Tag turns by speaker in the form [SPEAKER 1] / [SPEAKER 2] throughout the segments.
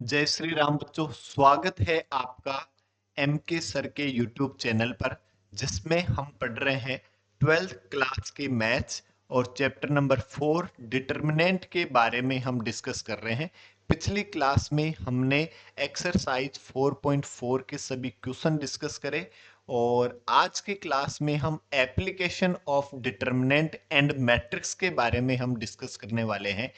[SPEAKER 1] जय श्री राम बच्चों, स्वागत है आपका एम के सर के यूट्यूब चैनल पर, जिसमें हम पढ़ रहे हैं 12th क्लास की मैथ्स और चैप्टर नंबर 4 डिटर्मिनेंट के बारे में हम डिस्कस कर रहे हैं। पिछली क्लास में हमने एक्सरसाइज 4.4 के सभी क्वेश्चन डिस्कस करे और आज की क्लास में हम application of determinant and matrix के बारे में हम डिस्कस करने वाले हैं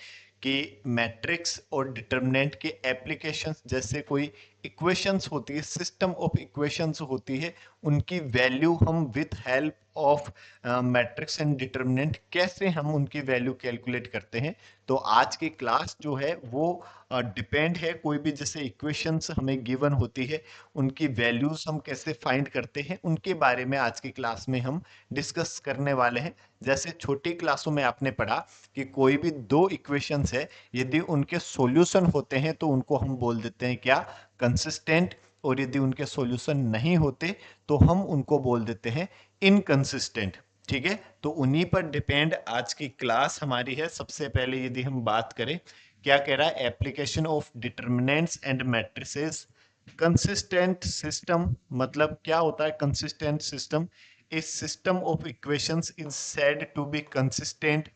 [SPEAKER 1] कि मैट्रिक्स और डिटर्मिनेंट के एप्लीकेशंस, जैसे कोई इक्वेशंस होती है, सिस्टम ऑफ इक्वेशंस होती है, उनकी वैल्यू हम with help of matrix and determinant कैसे हम उनकी वैल्यू कैलकुलेट करते हैं। तो आज की क्लास जो है वो डिपेंड है, कोई भी जैसे इक्वेशंस हमें गिवन होती है उनकी वैल्यूज हम कैसे फाइंड करते हैं, उनके बारे में आज की क्लास में हम डिस्कस करने वाले हैं। जैसे छोटी क्लासों में आपने पढ़ा कि कोई भी दो इक्वेशंस है, यदि उनके सॉल्यूशन होते हैं तो उनको हम बोल देते हैं क्या, कंसिस्टेंट, और यदि उनके सॉल्यूशन नहीं होते तो हम उनको बोल देते हैं इनकंसिस्टेंट। ठीक है, तो उन्हीं पर डिपेंड आज की क्लास हमारी है। सबसे पहले यदि हम बात करें, क्या कह रहा है, application of determinants and matrices. Consistent system मतलब क्या होता है? Consistent system, a system of equations is said to be consistent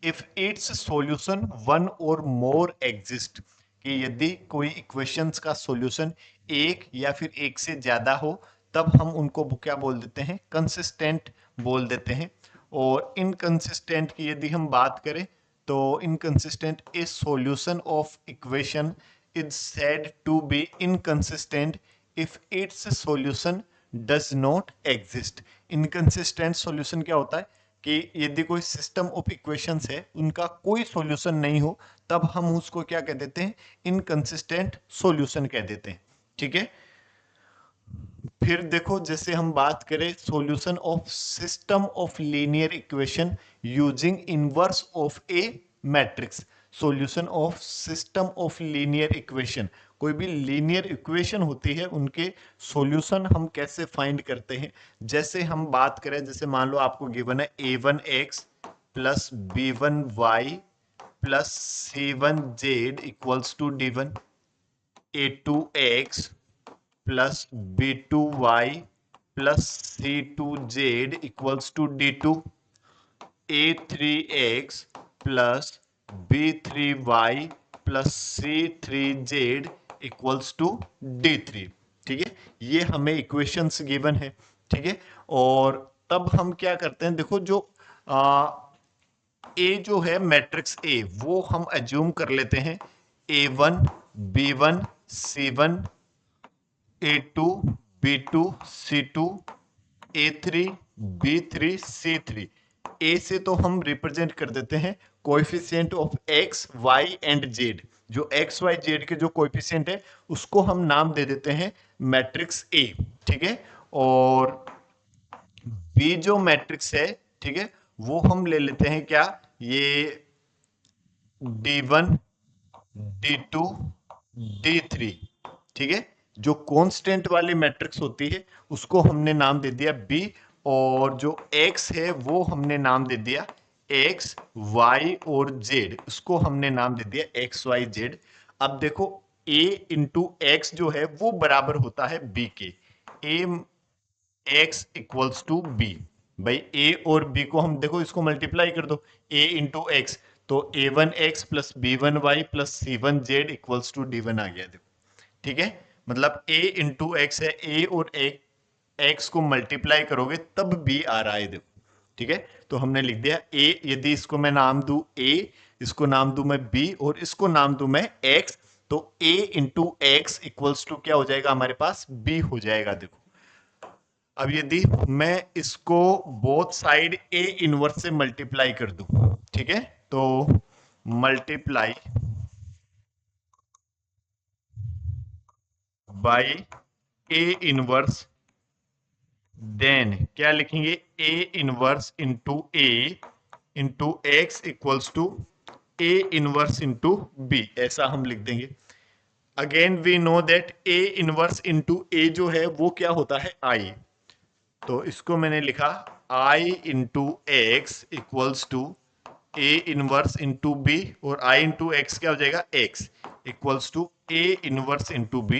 [SPEAKER 1] if its solution one or more exist। कि यदि कोई इक्वेशंस का सॉल्यूशन एक या फिर एक से ज्यादा हो तब हम उनको क्या बोल देते हैं? कंसिस्टेंट बोल देते हैं। और इनकंसिस्टेंट की यदि हम बात करें तो inconsistent a solution of equation is said to be inconsistent if its solution does not exist. Inconsistent solution क्या होता है कि यदि कोई सिस्टम ऑफ इक्वेशंस है, उनका कोई सॉल्यूशन नहीं हो, तब हम उसको क्या कह देते हैं? इनकंसिस्टेंट सॉल्यूशन कह देते हैं। ठीक है, फिर देखो, जैसे हम बात करें solution of system of linear equation using inverse of A matrix. Solution of system of linear equation, कोई भी लीनियर इक्वेशन होती है उनके सॉल्यूशन हम कैसे फाइंड करते हैं। जैसे हम बात करें, जैसे मान लो आपको गिवन है a1x plus b1y plus c1z equals to d1, a2x plus b2y plus c2z equals to d2, a3x plus b3y plus c3z equals to d3। ठीक है, ये हमें इक्वेशंस गिवन है। ठीक है, और तब हम क्या करते हैं, देखो जो ए जो है मैट्रिक्स ए, वो हम एज्यूम कर लेते हैं a1 b1 c1 a2 b2 c2 a3 b3 c3। ए से तो हम रिप्रेजेंट कर देते हैं coefficient of x y and z. जो एक्स वाई जेड के जो कोएफिशिएंट है उसको हम नाम दे देते हैं मैट्रिक्स ए। ठीक है, और बी जो मैट्रिक्स है, ठीक है, वो हम ले लेते हैं क्या, ये D1 D2 D3। ठीक है, जो कांस्टेंट वाली मैट्रिक्स होती है उसको हमने नाम दे दिया बी, और जो x है वो हमने नाम दे दिया x y और z, उसको हमने नाम दे दिया x y z। अब देखो a इंटू एक्स जो है वो बराबर होता है b के, a x equals to b. भाई a और b को हम देखो इसको मल्टीप्लाई कर दो, a इंटू एक्स, तो a1x plus b1y plus c1z equals to d1 आ गया। देखो, ठीक है, मतलब a इंटू एक्स है, a और x को मल्टीप्लाई करोगे तब b आ रहा है। देखो, ठीक है, तो हमने लिख दिया a, यदि इसको मैं नाम दूं a, इसको नाम दूं मैं b और इसको नाम दूं मैं x, तो a into x equals to क्या हो जाएगा हमारे पास? b हो जाएगा। देखो, अब यदि मैं इसको बोथ साइड ए इनवर्स से मल्टीप्लाई कर दूं, ठीक है, तो multiply by A inverse, then क्या लिखेंगे? A inverse into A into x equals to A inverse into B, ऐसा हम लिख देंगे। Again we know that A inverse into A जो है वो क्या होता है? आई। तो इसको मैंने लिखा I into x equals to A inverse into B, और आई इंटू एक्स क्या हो जाएगा? X. Equals to A inverse into B.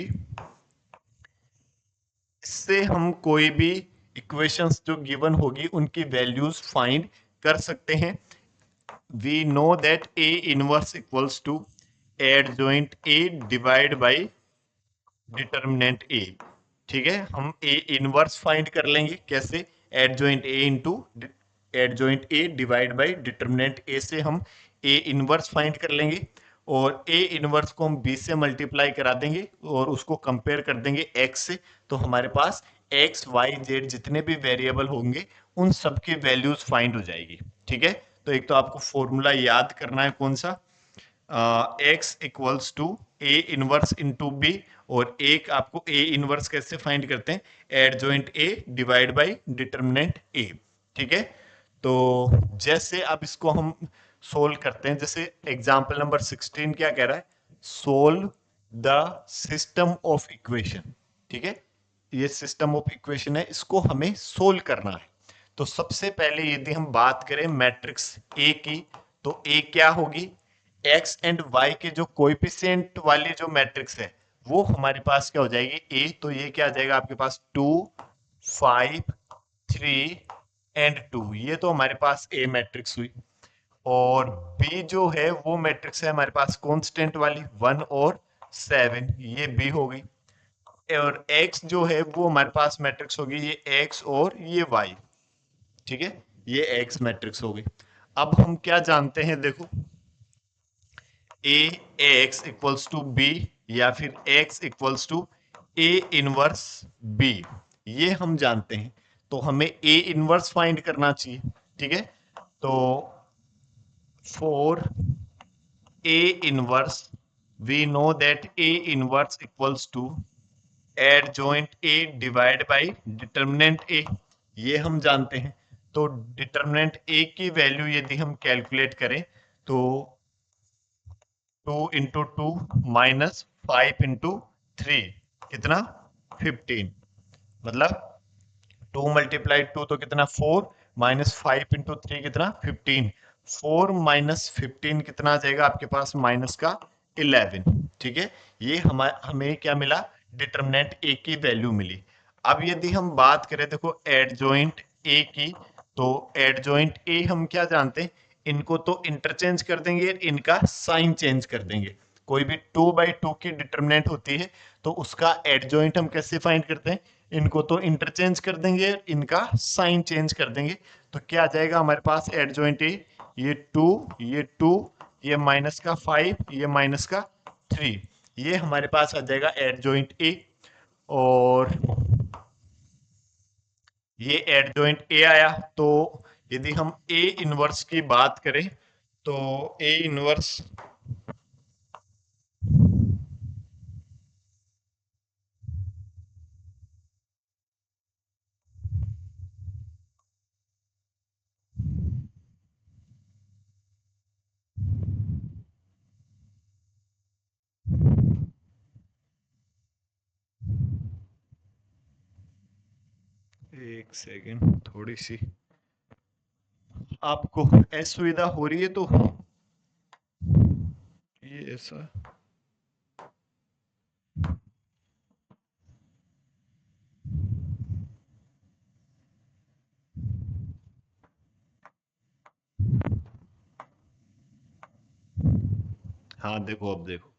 [SPEAKER 1] इससे हम कोई भी इक्वेशंस जो गिवन होगी उनकी वैल्यूज फाइंड कर सकते हैं। We know that A inverse equals to adjoint A divide by determinant A. ठीक है, हम ए इनवर्स फाइंड कर लेंगे कैसे, adjoint A into adjoint A divide by determinant A से हम ए इनवर्स फाइंड कर लेंगे और ए इनवर्स को हम बी से मल्टीप्लाई करा देंगे और उसको कंपेयर कर देंगे एक्स से। तो हमारे पास एक्स वाई जेड जितने भी वेरिएबल होंगे उन सबकी वैल्यूज फाइंड हो जाएगी। ठीक है, तो एक तो आपको फॉर्मूला याद करना है कौन सा, X equals to A inverse into B, और एक आपको ए इनवर्स कैसे फाइंड करते हैं, adjoint A divide by determinant A. ठीक है, तो जैसे अब इसको हम सोल्व करते हैं, जैसे एग्जांपल नंबर 16 क्या कह रहा है, solve the system of equation. ठीक है, ये सिस्टम ऑफ इक्वेशन है, इसको हमें सोल्व करना है। तो सबसे पहले यदि हम बात करें मैट्रिक्स ए की, तो ए क्या होगी, एक्स एंड वाई के जो कोएफिशिएंट वाली जो मैट्रिक्स है वो हमारे पास क्या हो जाएगी ए। तो ये क्या आ जाएगा आपके पास 2 5 3 एंड 2, ये तो हमारे पास ए मैट्रिक्स हुई। और बी जो है वो मैट्रिक्स है हमारे पास कांस्टेंट वाली 1 और 7, ये बी हो गई। और एक्स जो है वो हमारे पास मैट्रिक्स होगी ये एक्स और ये वाई। ठीक है, ये एक्स मैट्रिक्स हो गई। अब हम क्या जानते हैं, देखो a x equals to b या फिर x equals to A inverse b, ये हम जानते हैं। तो हमें ए इनवर्स फाइंड करना चाहिए। ठीक है, तो for A inverse we know that A inverse equals to adjoint A divide by determinant A, ये हम जानते हैं। तो डिटर्मिनेंट ए की वैल्यू यदि हम कैलकुलेट करें तो 2 into two minus 5 into three, कितना 15, मतलब 2 मल्टीप्लाई 2 तो कितना 4, माइनस 5 इंटू थ्री कितना 15, 4 माइनस 15 कितना आ जाएगा आपके पास माइनस का 11। ठीक है, ये हमें क्या मिला, डिटर्मिनेंट ए की वैल्यू मिली। अब यदि हम बात करें देखो एडजॉइंट ए की, तो एडजॉइंट ए हम क्या जानते हैं, इनको तो इंटरचेंज कर देंगे, इनका साइन चेंज कर देंगे। कोई भी 2/2 की डिटर्मिनेंट होती है तो उसका एडजॉइंट हम कैसे फाइंड करते हैं, इनको तो इंटरचेंज कर देंगे, इनका साइन चेंज कर देंगे। तो क्या आ जाएगा हमारे पास एडजॉइंट ए, ये 2 ये 2, ये माइनस का 5 ये माइनस का 3, ये हमारे पास आ जाएगा एडजॉइंट ए। और ये एडजॉइंट ए आया। तो यदि हम ए इनवर्स की बात करें तो ए इनवर्स एक सेकेंड, थोड़ी सी आपको असुविधा हो रही है तो ये ऐसा, हाँ देखो अब देखो,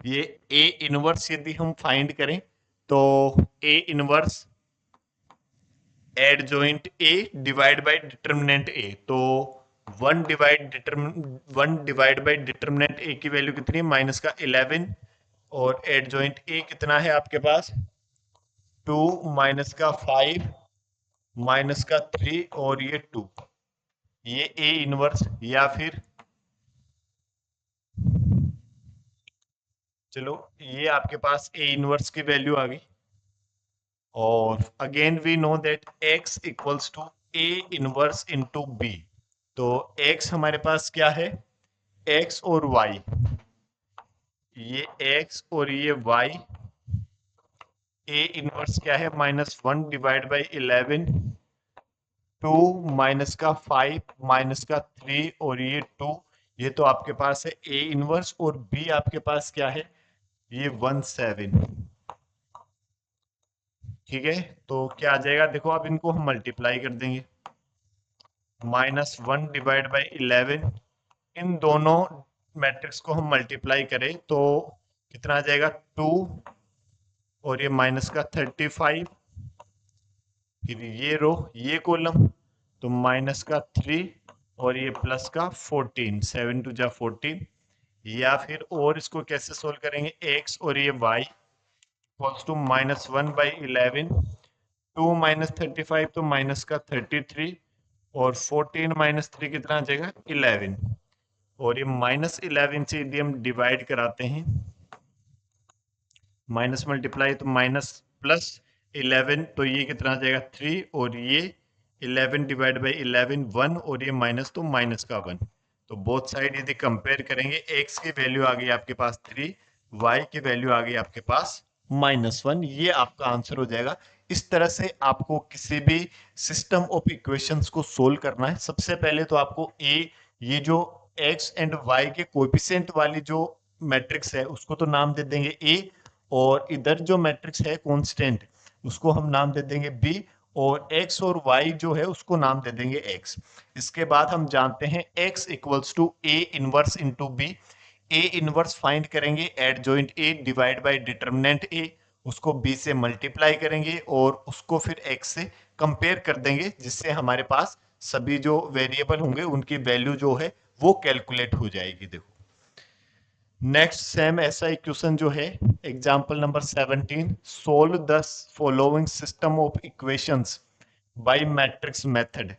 [SPEAKER 1] ये ए इनवर्स यदि हम फाइंड करें तो A inverse adjoint A divide by determinant A, तो 1 डिवाइड बाय डिटर्मिनेंट ए की वैल्यू कितनी है माइनस का 11, और एडजॉइंट ए कितना है आपके पास 2 माइनस का 5 माइनस का 3 और ये 2, ये ए इनवर्स। या फिर चलो ये आपके पास ए इनवर्स की वैल्यू आ गई। और again we know that x equals to A inverse into b. तो x हमारे पास क्या है, x और y, ये x और ये y, ए इनवर्स क्या है -1 डिवाइड बाई 11, 2 माइनस का 5 माइनस का 3 और ये 2, ये तो आपके पास है ए इनवर्स, और बी आपके पास क्या है, ये 1/7। ठीक है, तो क्या आ जाएगा, देखो अब इनको हम मल्टीप्लाई कर देंगे। -1/11, इन दोनों मैट्रिक्स को हम मल्टीप्लाई करें तो कितना आ जाएगा, 2, और ये माइनस का 35, फिर ये रो, ये कॉलम, तो माइनस का 3, और ये प्लस का 14, 7 टू जा 14। या फिर और इसको कैसे सोल्व करेंगे, x और ये y इक्वल्स टू -1/11, 2 माइनस 35 तो माइनस का 33, और 14 माइनस 3 कितना आ जाएगा, 11, और ये -11 से यदि हम डिवाइड कराते हैं, माइनस मल्टीप्लाई तो माइनस प्लस 11, तो ये कितना आ जाएगा 3, और ये 11 डिवाइड बाई 11 1, और ये माइनस तो माइनस का 1। तो बोथ साइड यदि कंपेयर करेंगे, x की वैल्यू आ गई आपके पास 3, y की वैल्यू आ गई आपके पास -1। ये आपका आंसर हो जाएगा। इस तरह से आपको किसी भी सिस्टम ऑफ इक्वेशंस को सोल्व करना है। सबसे पहले तो आपको ये जो x एंड y के कोएफिशिएंट वाली जो मैट्रिक्स है उसको तो नाम दे देंगे a, और इधर जो मैट्रिक्स है कांस्टेंट उसको हम नाम दे देंगे b, और x और y जो है उसको नाम दे देंगे x। इसके बाद हम जानते हैं x equals to a inverse into b। a inverse find करेंगे adjoint a divide by determinant a, उसको b से मल्टीप्लाई करेंगे और उसको फिर x से कंपेयर कर देंगे, जिससे हमारे पास सभी जो वेरिएबल होंगे उनकी वैल्यू जो है वो कैलकुलेट हो जाएगी। देखो नेक्स्ट सेम ऐसा इक्वेशन जो है, example number 17, solve the following system of equations bye matrix method.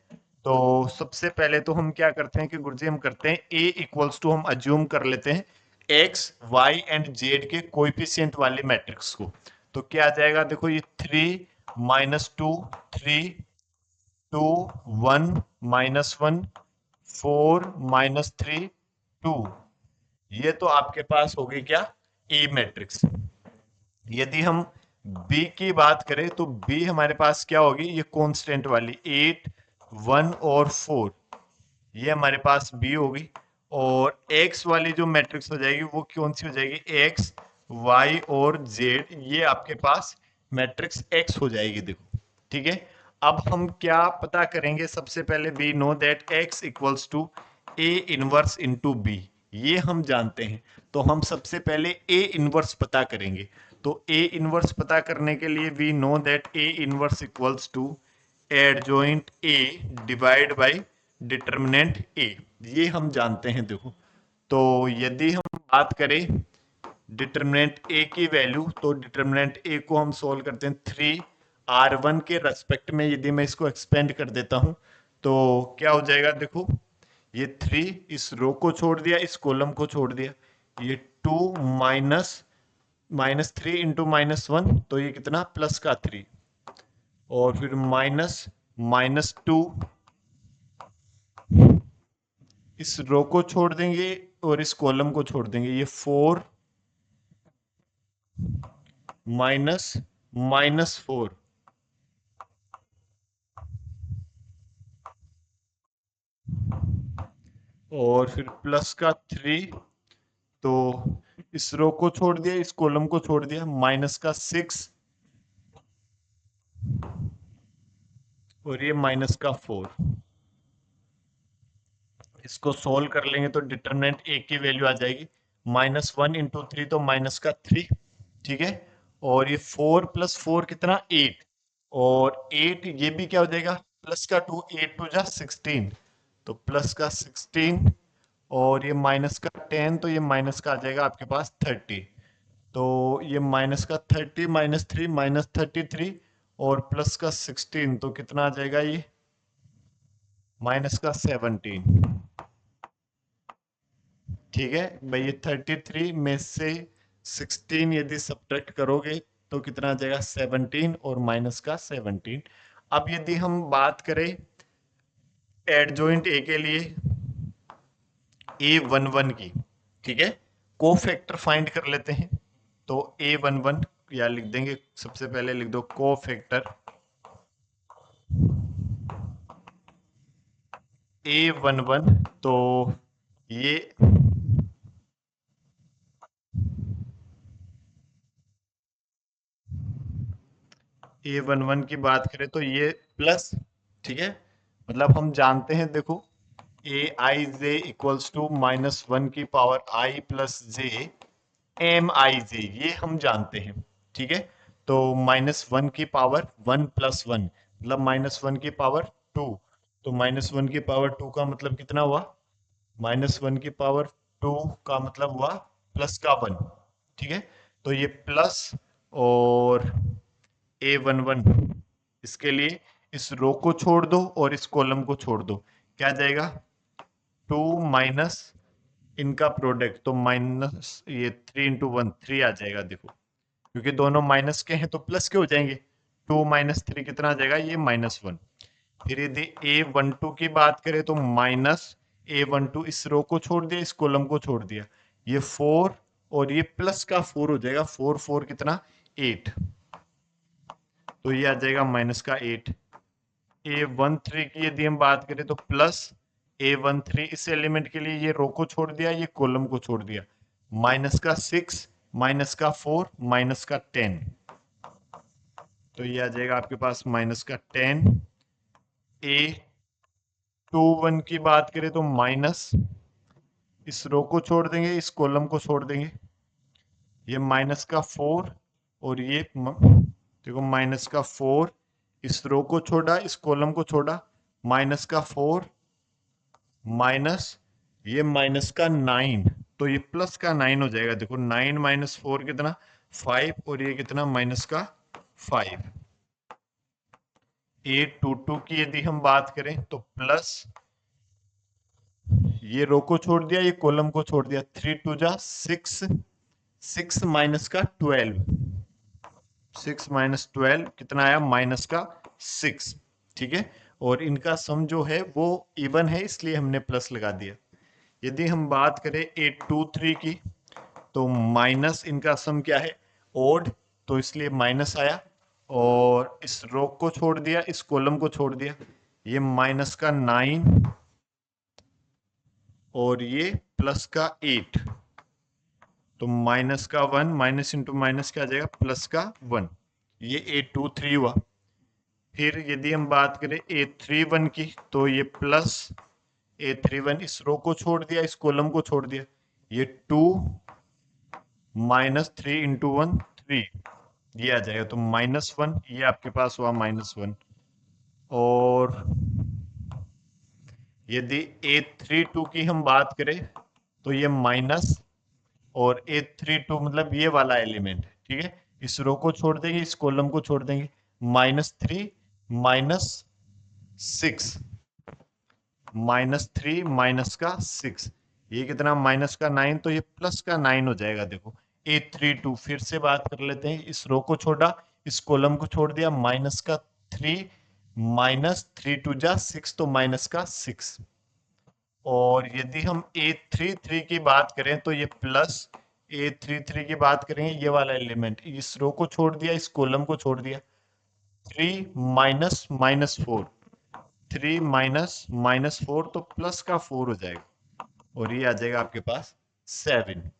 [SPEAKER 1] तो सबसे पहले तो हम क्या करते हैं कि गुरुजी हम करते हैं a इक्वल्स टू, हम अज्यूम कर लेते हैं x y एंड z के कोएफिशिएंट वाले मैट्रिक्स को। तो क्या आ जाएगा, देखो ये 3 -2 3 2 1 -1 4 -3 2, ये तो आपके पास होगी क्या, ए मैट्रिक्स। यदि हम बी की बात करें तो बी हमारे पास क्या होगी, ये कांस्टेंट वाली 8 1 और 4, ये हमारे पास बी होगी। और एक्स वाली जो मैट्रिक्स हो जाएगी वो कौन सी हो जाएगी, एक्स वाई और जेड, ये आपके पास मैट्रिक्स एक्स हो जाएगी। देखो ठीक है, अब हम क्या पता करेंगे, सबसे पहले we know that x equals to A inverse into b, ये हम जानते हैं। तो हम सबसे पहले ए इनवर्स पता करेंगे। तो ए इनवर्स पता करने के लिए we know that A inverse equals to adjoint A divide by determinant A, ये हम जानते हैं। देखो तो यदि हम बात करें डिटर्मिनेंट ए की वैल्यू, तो डिटर्मिनेंट ए को हम सोल्व करते हैं 3r1 के रेस्पेक्ट में। यदि मैं इसको एक्सपेंड कर देता हूं तो क्या हो जाएगा, देखो ये 3 इस रो को छोड़ दिया, इस कॉलम को छोड़ दिया, ये 2 -3 इंटू -1, तो ये कितना प्लस का 3, और फिर -2 इस रो को छोड़ देंगे और इस कॉलम को छोड़ देंगे, ये 4 -4, और फिर प्लस का 3, तो इस रो को छोड़ दिया, इस कॉलम को छोड़ दिया, माइनस का 6, और ये माइनस का 4। इसको सोल्व कर लेंगे तो डिटरमिनेंट ए की वैल्यू आ जाएगी -1 इंटू 3, तो माइनस का 3। ठीक है, और ये 4 + 4 कितना 8, और 8 ये भी क्या हो जाएगा, प्लस का 2, 8 टू जा 16, तो प्लस का 16, और ये माइनस का 10, तो ये माइनस का आ जाएगा आपके पास 30। तो ये माइनस का 30 -3 -33, और प्लस का 16, तो कितना आ जाएगा, ये माइनस का 17। ठीक है भाई, ये 33 में से 16 यदि सब्ट्रैक्ट करोगे तो कितना आ जाएगा 17, और माइनस का 17। अब यदि हम बात करें एडजॉइंट ए के लिए A11 की, ठीक है, को फैक्टर फाइंड कर लेते हैं। तो A11 या लिख देंगे, सबसे पहले लिख दो को फैक्टर A11, तो ये A11 की बात करें तो ये प्लस, ठीक है, मतलब हम जानते हैं, देखो ए आई जे इक्वल्स टू -1 की पावर आई प्लस जे एम आई जे, ये हम जानते हैं, ठीक है। तो -1 की पावर 1 + 1 मतलब -1 की पावर 2, तो -1 की पावर 2 का मतलब कितना हुआ, -1 की पावर 2 का मतलब हुआ प्लस का 1, ठीक है। तो ये प्लस और A11, इसके लिए इस रो को छोड़ दो और इस कॉलम को छोड़ दो, क्या जाएगा, 2 माइनस इनका प्रोडक्ट, तो माइनस ये 3 × 1 3 आ जाएगा, देखो क्योंकि दोनों माइनस के हैं तो प्लस के हो जाएंगे, 2 - 3 कितना आ जाएगा, ये -1। फिर यदि A12 की बात करें तो -A12, इस रो को छोड़ दिया, इस कॉलम को छोड़ दिया, ये 4 और ये प्लस का 4 हो जाएगा, 4 4 कितना 8, तो ये आ जाएगा -8। A13 की यदि हम बात करें तो प्लस A13, इस एलिमेंट के लिए ये रो को छोड़ दिया, ये कॉलम को छोड़ दिया, -6 -4 -10, तो ये आ जाएगा आपके पास -10। A21 की बात करें तो माइनस, इस रो को छोड़ देंगे, इस कॉलम को छोड़ देंगे, ये -4 और ये देखो -4, इस रो को छोड़ा, इस कॉलम को छोड़ा, -4 माइनस ये -9, तो ये +9 हो जाएगा, देखो 9 - 4 कितना 5 और ये कितना -5। A22 की यदि हम बात करें तो प्लस, ये रो को छोड़ दिया, ये कॉलम को छोड़ दिया, 3 2 जा 6, 6 -12, 6 -12 कितना आया -6, ठीक है। और इनका सम जो है वो इवन है, इसलिए हमने प्लस लगा दिया। यदि हम बात करें A23 की तो माइनस, इनका सम क्या है ओड, तो इसलिए माइनस आया, और इस रो को छोड़ दिया, इस कॉलम को छोड़ दिया, ये -9 और ये +8, तो -1 माइनस इंटू माइनस क्या आ जाएगा +1, ये A23 हुआ। फिर यदि हम बात करें A31 की तो ये प्लस A31, इस रो को छोड़ दिया, इस कॉलम को छोड़ दिया, ये 2 -3 × 1 3, ये आ जाएगा, तो -1, ये आपके पास हुआ -1। और यदि A32 की हम बात करें तो ये माइनस, और A32 मतलब ये वाला एलिमेंट, ठीक है, इस रो को छोड़ देंगे, इस कॉलम को छोड़ देंगे, -3 -6, -3 -6, ये कितना -9, तो ये +9 हो जाएगा, देखो A32। फिर से बात कर लेते हैं, इस रो को छोड़ा, इस कॉलम को छोड़ दिया, -3 -3 2 जा 6, तो -6। और यदि हम A33 की बात करें तो ये प्लस, A33 की बात करेंगे, ये वाला एलिमेंट, इस रो को छोड़ दिया, इस कॉलम को छोड़ दिया, 3 -4, 3 -4, तो प्लस का 4 हो जाएगा, और ये आ जाएगा आपके पास 7,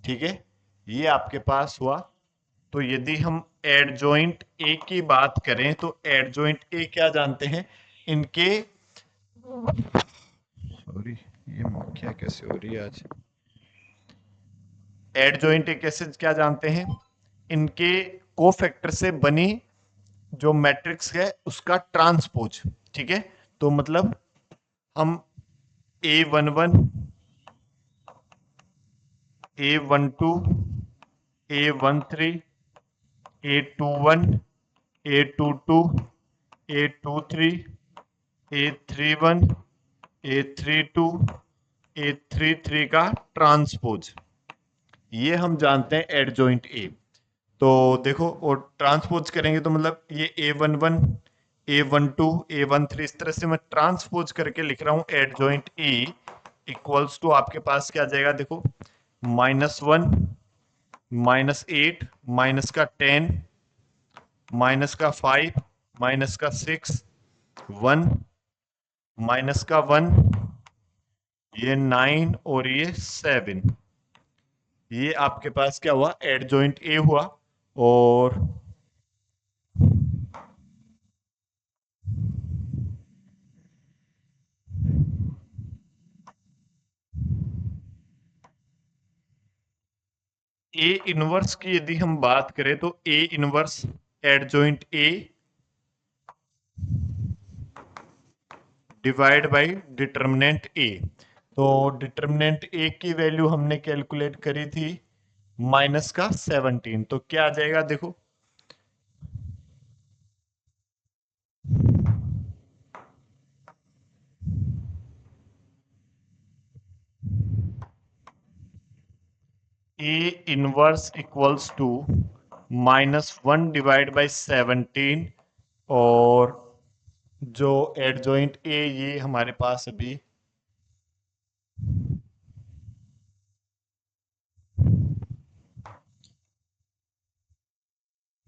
[SPEAKER 1] ठीक है, ये आपके पास हुआ। तो यदि हम एडजॉइंट ए की बात करें तो एडजॉइंट ए क्या जानते हैं, इनके, सॉरी ये क्या कैसे हो रही है आज, एडजॉइंट ए कैसे क्या जानते हैं, इनके कोफैक्टर से बनी जो मैट्रिक्स है उसका ट्रांसपोज, ठीक है। तो मतलब हम A11 A12 A13 A21 A22 A23 A31 A32 A33 का ट्रांसपोज, ये हम जानते हैं एडजॉइंट ए। तो देखो, और ट्रांसपोज करेंगे तो मतलब ये A11 A12 A13, इस तरह से मैं ट्रांसपोज करके लिख रहा हूं एडजॉइंट ए इक्वल्स टू, आपके पास क्या आ जाएगा, देखो -1 -8 -10 -5 -6 1 -1, ये 9 और ये 7, ये आपके पास क्या हुआ, एडजॉइंट ए हुआ। और ए इनवर्स की यदि हम बात करें तो A inverse adjoint A divide by determinant A. तो डिटर्मिनेंट ए की वैल्यू हमने कैलकुलेट करी थी माइनस का 17, तो क्या आ जाएगा देखो, a inverse equals to -1 divide by 17, और जो एडजॉइंट ए ये हमारे पास अभी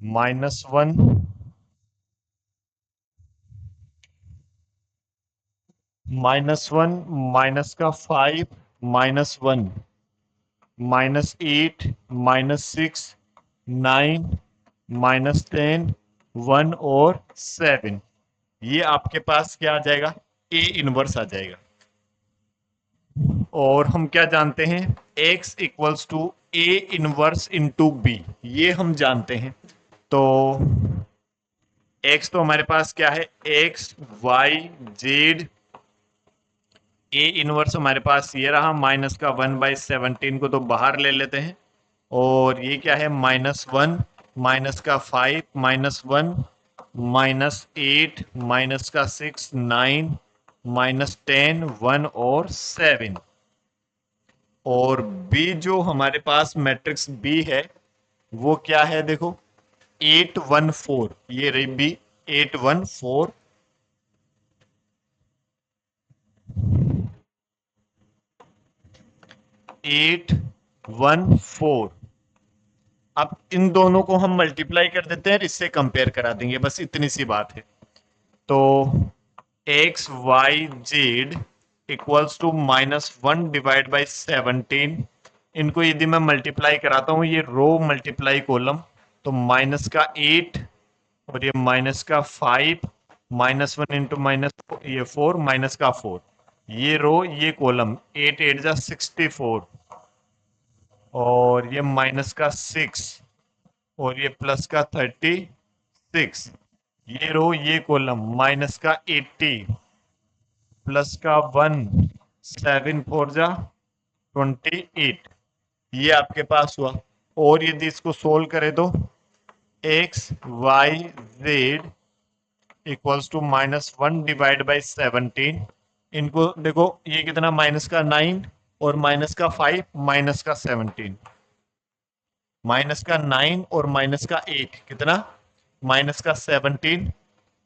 [SPEAKER 1] -1 -1 माइनस का 5 -1 -8 -6 9 -10 1 और 7, ये आपके पास क्या आ जाएगा, ए इनवर्स आ जाएगा। और हम क्या जानते हैं, x equals to A inverse into b, ये हम जानते हैं। तो x तो हमारे पास क्या है, x y z, A inverse हमारे पास ये रहा, माइनस का 1/17 को तो बाहर ले लेते हैं, और ये क्या है, -1 माइनस का 5 -1 -8 माइनस का 6 9 -10 1 और 7। और b जो हमारे पास मैट्रिक्स b है वो क्या है, देखो 814, ये रही b 814। 814, अब इन दोनों को हम मल्टीप्लाई कर देते हैं, इससे कंपेयर करा देंगे, बस इतनी सी बात है। तो x y z equals to -1 divide by 17, इनको यदि मैं मल्टीप्लाई कराता हूं, ये रो मल्टीप्लाई कॉलम, तो माइनस का 8 और ये माइनस का 5 -1 इंटू माइनस ये 4 माइनस का 4, ये रो ये कॉलम 8 8 जा 64, और ये माइनस का 6 और ये प्लस का 36, ये रो ये कॉलम माइनस का 80 प्लस का 1 7 4 जा 28, ये आपके पास हुआ। और यदि इसको सोल्व करें तो x y z equals to -1 divide by 17, इनको देखो ये कितना, माइनस का 9 और माइनस का 5 माइनस का 17, माइनस का 9 और माइनस का 8 कितना, माइनस का 17,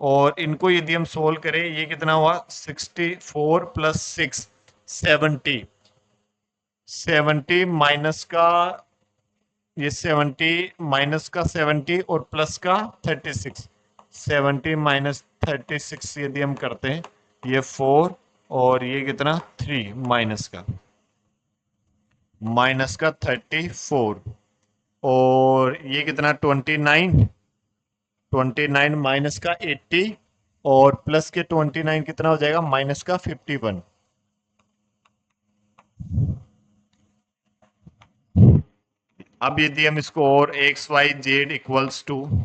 [SPEAKER 1] और इनको यदि हम सोल्व करें, ये कितना हुआ 64 प्लस 6 70, 70 माइनस का ये 70 माइनस का 70 और प्लस का 36, 70 माइनस 36 यदि हम करते हैं, ये 4 और ये कितना 3 माइनस का 34, और ये कितना 29 माइनस का 80 और प्लस के 29 कितना हो जाएगा, माइनस का 51। अब यदि हम इसको और x y z equals to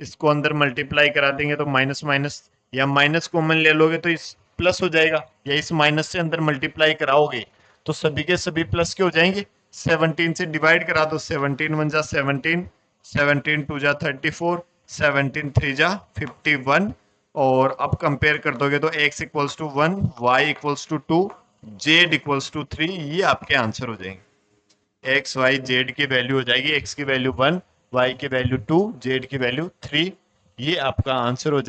[SPEAKER 1] इसको अंदर मल्टीप्लाई करा देंगे, तो माइनस माइनस या माइनस कॉमन ले लोगे तो इस प्लस हो जाएगा, या इस माइनस से अंदर मल्टीप्लाई कराओगे तो सभी के सभी प्लस के हो जाएंगे। 17 से डिवाइड करा दो, 17 1 जा 17, 17 2 जा 34, 17 3 जा 51, और अब कंपेयर कर दोगे तो x equals to 1, y equals to 2, z equals to 3, ये आपके आंसर हो जाएंगे। एक्स वाई जेड की वैल्यू हो जाएगी, एक्स की वैल्यू 1, वाई की वैल्यू 2, जेड की वैल्यू 3, ये आपका आंसर हो जाएगा।